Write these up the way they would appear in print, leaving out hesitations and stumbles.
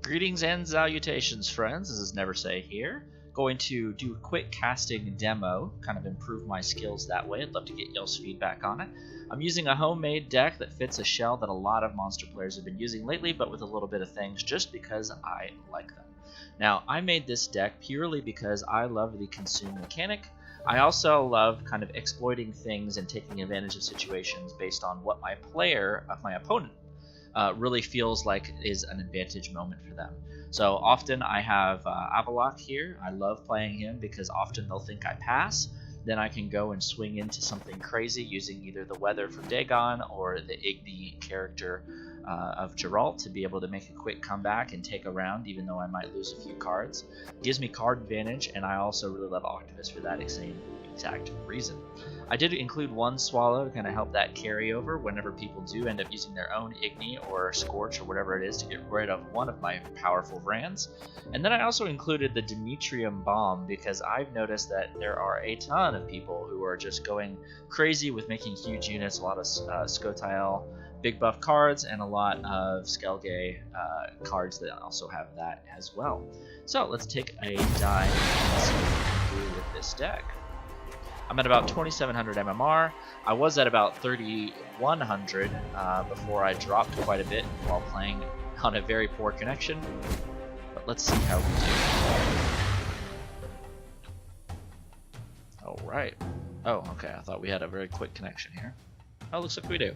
Greetings and salutations, friends. This is Never Say here. Going to do a quick casting demo, kind of improve my skills that way. I'd love to get y'all's feedback on it. I'm using a homemade deck that fits a shell that a lot of monster players have been using lately, but with a little bit of things just because I like them. Now, I made this deck purely because I love the consume mechanic. I also love kind of exploiting things and taking advantage of situations based on what my opponent, really feels like is an advantage moment for them. So often I have Avalok here. I love playing him because often they'll think I pass. Then I can go and swing into something crazy using either the weather from Dagon or the Igni character of Geralt to be able to make a quick comeback and take a round, even though I might lose a few cards. It gives me card advantage, and I also really love Octopus for that same exact reason. I did include one Swallow to kind of help that carry over whenever people do end up using their own Igni or Scorch or whatever it is to get rid of one of my powerful brands. And then I also included the Demetrium Bomb because I've noticed that there are a ton of people who are just going crazy with making huge units, a lot of Skotael big buff cards, and a lot of Skellige cards that also have that as well. So let's take a dive and see what we can do with this deck. I'm at about 2700 MMR. I was at about 3100 before I dropped quite a bit while playing on a very poor connection. But let's see how we do. Alright. Oh, okay. I thought we had a very quick connection here. Oh, looks like we do.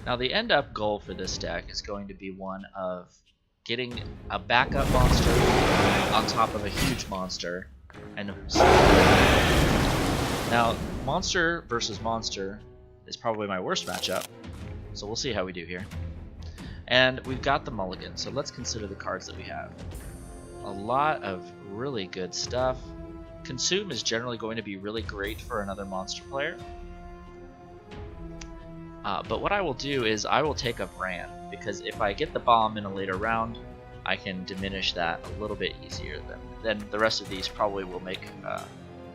Now the end up goal for this deck is going to be one of getting a backup monster on top of a huge monster, and now monster versus monster is probably my worst matchup, so we'll see how we do here. And we've got the mulligan, so let's consider the cards that we have. A lot of really good stuff. Consume is generally going to be really great for another monster player. But what I will do is I will take a brand, because if I get the bomb in a later round, I can diminish that a little bit easier than the rest of these probably will make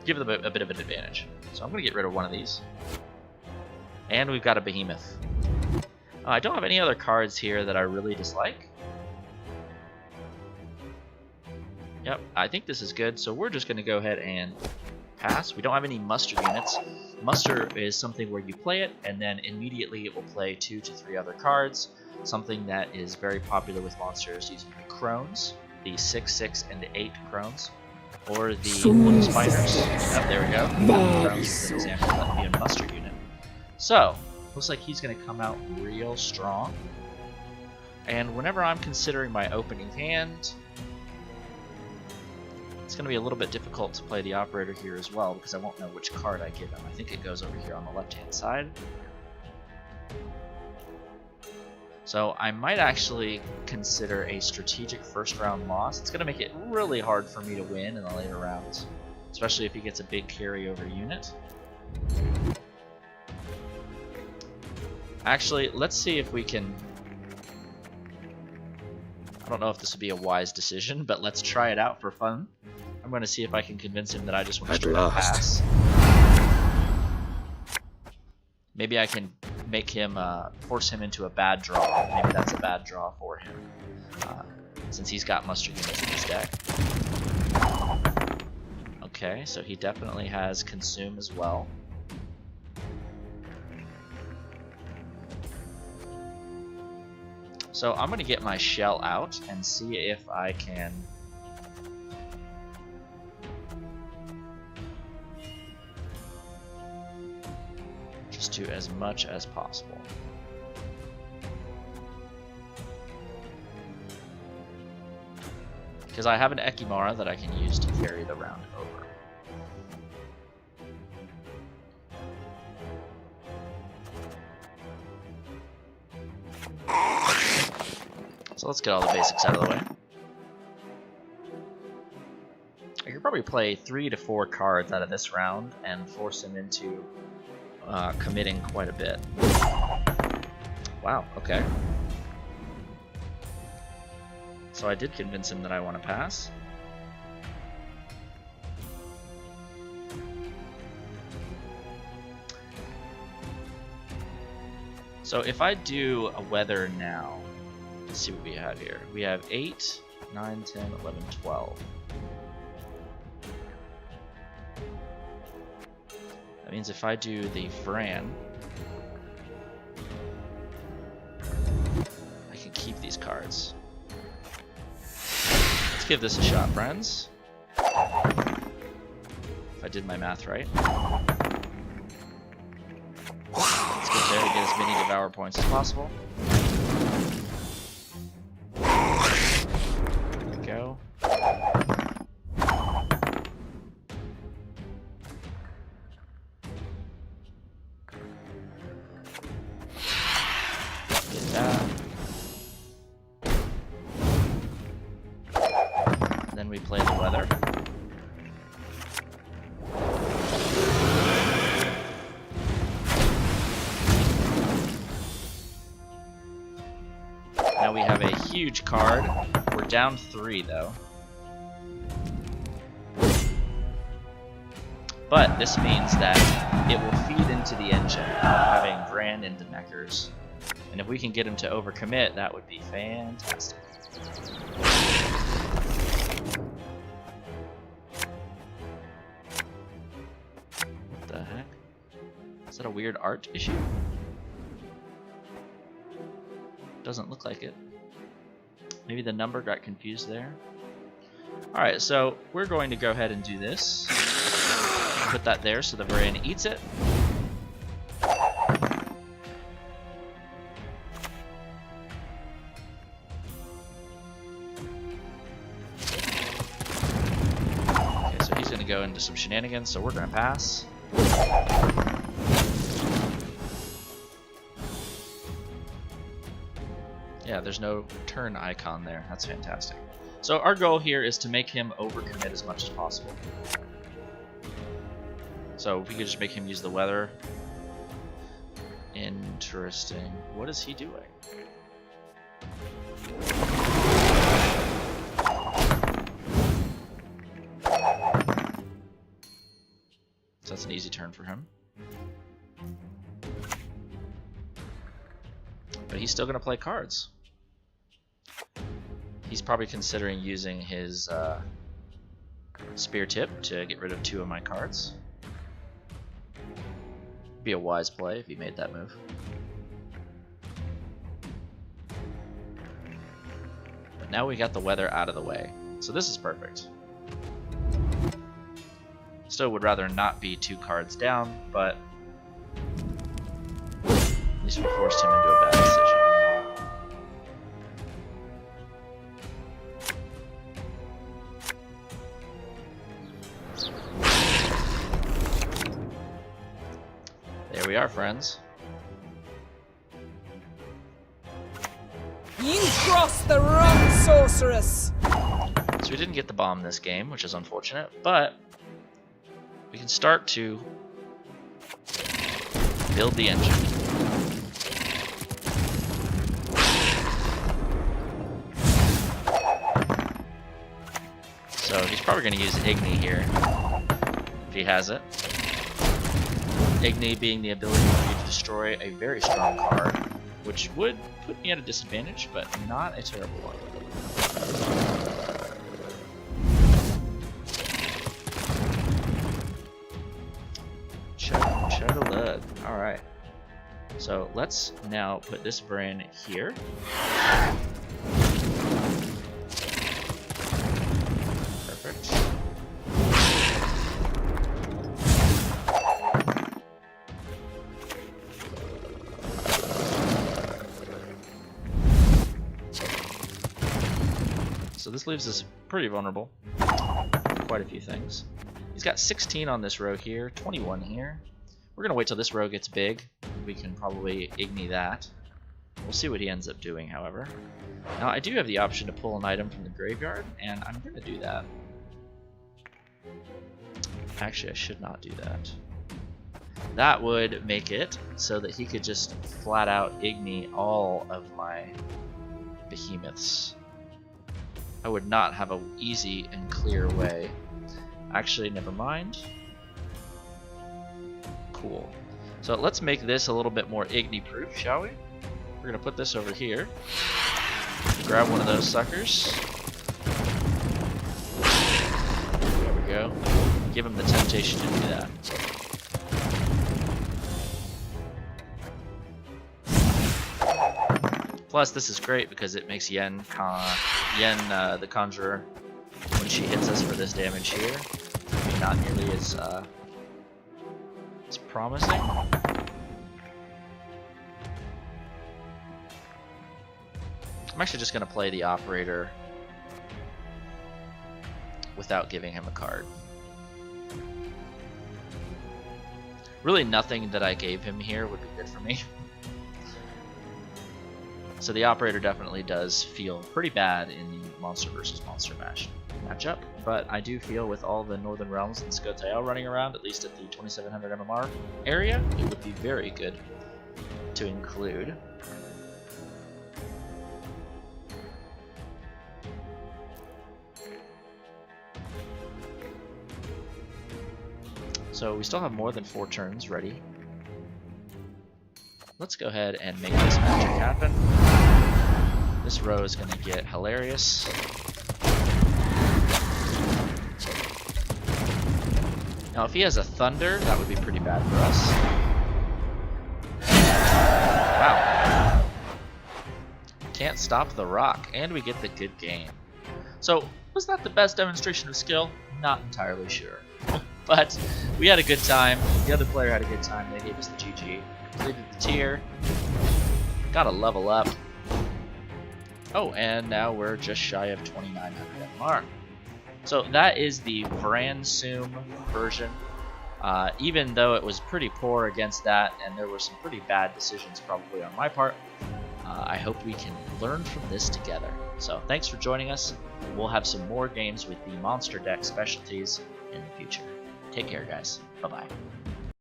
give them a bit of an advantage. So I'm going to get rid of one of these. And we've got a behemoth. I don't have any other cards here that I really dislike. Yep, I think this is good, so we're just going to go ahead and pass. We don't have any muster units. Muster is something where you play it, and then immediately it will play 2 to 3 other cards. Something that is very popular with monsters using the Crones, the 6, 6, and 8 Crones, or the Wooden Spiders. Oh, there we go. Crones is an example. That would be a muster unit. So, looks like he's going to come out real strong. And whenever I'm considering my opening hand, it's going to be a little bit difficult to play the operator here as well because I won't know which card I give him. I think it goes over here on the left-hand side. So I might actually consider a strategic first-round loss. It's going to make it really hard for me to win in the later rounds, especially if he gets a big carryover unit. Actually, let's see if we can... I don't know if this would be a wise decision, but let's try it out for fun. I'm going to see if I can convince him that I just want to straight up pass. Maybe I can make him, force him into a bad draw. Maybe that's a bad draw for him, since he's got muster units in his deck. Okay, so he definitely has consume as well. So I'm going to get my shell out and see if I can just do as much as possible. Because I have an Ekimara that I can use to carry the round over. So let's get all the basics out of the way. I could probably play 3 to 4 cards out of this round and force him into committing quite a bit. Wow, okay. So I did convince him that I want to pass. So if I do a weather now, let's see what we have here. We have 8, 9, 10, 11, 12. That means if I do the Vran, I can keep these cards. Let's give this a shot, friends. If I did my math right. Let's get there to get as many Devour points as possible. There we go. Get that. Then we play the weather. Now we have a huge card. We're down 3 though. But this means that it will feed into the engine of having Vran into Neckers. And if we can get him to overcommit, that would be fantastic. What the heck? Is that a weird art issue? Doesn't look like it. Maybe the number got confused there. Alright, so we're going to go ahead and do this. Put that there so the Vran eats it. Okay, so he's going to go into some shenanigans, so we're going to pass. Yeah, there's no turn icon there. That's fantastic. So our goal here is to make him overcommit as much as possible. So we could just make him use the weather. Interesting. What is he doing? So that's an easy turn for him. But he's still going to play cards. He's probably considering using his spear tip to get rid of 2 of my cards. Be a wise play if he made that move. But now we got the weather out of the way, so this is perfect. Still would rather not be 2 cards down, but at least we forced him into a bad decision. There we are, friends. You crossed the wrong sorceress! So we didn't get the bomb this game, which is unfortunate, but we can start to build the engine. So he's probably going to use Igni here, if he has it. Igni being the ability for you to destroy a very strong card, which would put me at a disadvantage, but not a terrible one. Chug-a-lug. Alright. So let's now put this Vran here. Perfect. So this leaves us pretty vulnerable. Quite a few things. He's got 16 on this row here, 21 here. We're going to wait till this row gets big. We can probably Igni that. We'll see what he ends up doing, however. Now, I do have the option to pull an item from the graveyard, and I'm going to do that. Actually, I should not do that. That would make it so that he could just flat out Igni all of my behemoths. I would not have an easy and clear way. Actually, never mind. Cool. So let's make this a little bit more igni-proof, shall we? We're gonna put this over here. Grab one of those suckers. There we go. Give him the temptation to do that. Plus, this is great because it makes Yen, the Conjurer, when she hits us for this damage here, maybe not nearly as promising. I'm actually just going to play the Operator without giving him a card. Really nothing that I gave him here would be good for me. So the Operator definitely does feel pretty bad in the Monster versus Monster matchup, but I do feel with all the Northern Realms and Skoteo running around, at least at the 2700 MMR area, it would be very good to include. So we still have more than 4 turns ready. Let's go ahead and make this magic happen. This row is going to get hilarious. Now if he has a Thunder, that would be pretty bad for us. Wow. Can't stop the rock, and we get the good game. So, was that the best demonstration of skill? Not entirely sure. But we had a good time. The other player had a good time. They gave us the GG. Completed the tier. Got a level up. Oh, and now we're just shy of 2900 MMR. So that is the Vransum version. Even though it was pretty poor against that, and there were some pretty bad decisions probably on my part, I hope we can learn from this together. So thanks for joining us. We'll have some more games with the monster deck specialties in the future. Take care, guys. Bye-bye.